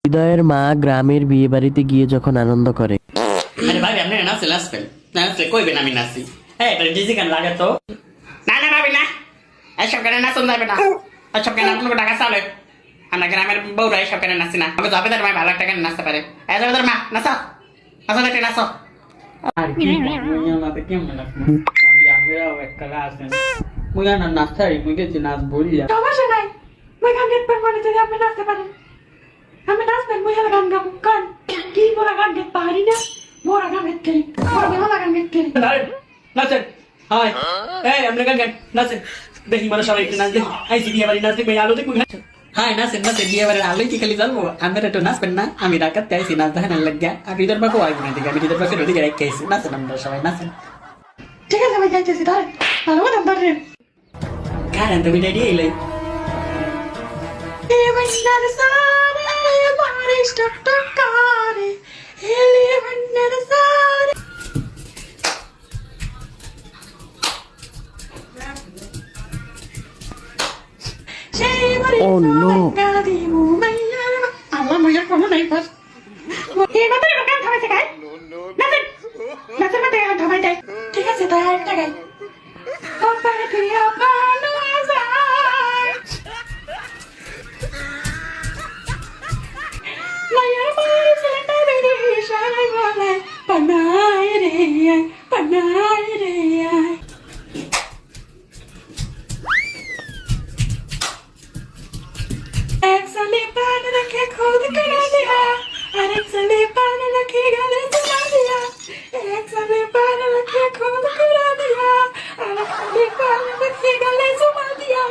হৃদয়ের মা গ্রামের বিয়ে বাড়িতে গিয়ে যখন আনন্দ করে। আরে ভাই আপনি নাচে নাচবেন নাচলে কইবেন আমি নাচি। হ্যাঁ এটা ডিজি গান লাগে তো। না না ভাবি না, এসব গানে নাচুন যাবে না, এসব গানে আপনাকে টাকা চালে। আমরা গ্রামের বউরা এসব গানে নাচি না। আমি যাবে তার ভাই ভালো একটা গানে নাচতে পারে। এই যাবে তার মা নাচো, নাচো দেখে নাচো। আর কি আমাদের কেমন লাগবে আমি আমরাও একটা আছেন মুই না নাচতে পারি, মুই গেছি নাচ বললা সমস্যা নাই, মুই গান গেতে পারবো না, যদি আপনি নাচতে পারেন আমি নাচবেন। মুই হলে গান গাবো, গান কি বলা গান গেতে পারি না, মোরা গান গেতে মোরা গান গেতে নাচেন। হাই এই আমরা গান গান নাচেন দেখি মানে সবাই একটু নাচ দেখি। আইসি বিয়ে বাড়ি নাচ দেখবে আলো দেখবো। হাই নাচেন নাচেন বিয়ে বাড়ির আলোই কি খালি জানবো আমরা একটু নাচবেন না। আমি ডাকাতে আইসি নাচ দেখানোর লাগিয়া। আর হৃদয় বাবু আইবো না দিকে, আমি হৃদয় বাবুর ওদিকে রেখে আইসি। নাচেন আমরা সবাই নাচেন। ঠিক আছে, আমি যাইতেছি, ধরেন ভালো মতন ধরেন। কারণ তুমি রেডি এলে Elevenler sare, barish tuk tuk kare. Elevenler sare. Oh no! Allah maya kono nahi pas. Ye mata ni makan thamai sekai. Nasen, nasen mata yan thamai dai. Thik ase ta ekta gai. Papa priya banu azai. Layar mai cylinder bedi shai wala. Panai re ai, panai re ai. एक साले पान रखे खुद करा दिया, और एक साले पान रखे गले सुना दिया। एक साले पान रखे खुद करा दिया, और एक साले पान रखे गले सुना दिया।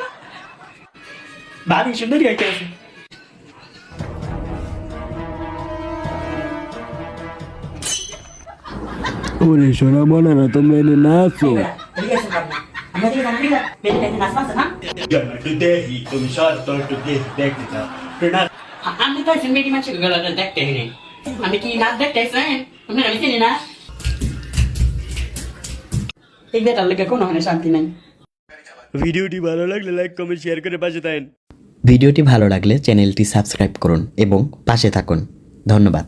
ভারী সুন্দরী হইতে আছে। ওরে সোনা মনে না তোমরা এনে নাচো। আমি তো মেয়েটি মানুষ গলাটা দেখতে নেই, আমি কি নাচ দেখতে আমি আমি চিনি না। এই বেটার লেগে কোনো শান্তি নাই। ভিডিওটি ভালো লাগলে লাইক কমেন্ট শেয়ার করে পাশে থাকেন। ভিডিওটি ভালো লাগলে চ্যানেলটি সাবস্ক্রাইব করুন এবং পাশে থাকুন। ধন্যবাদ।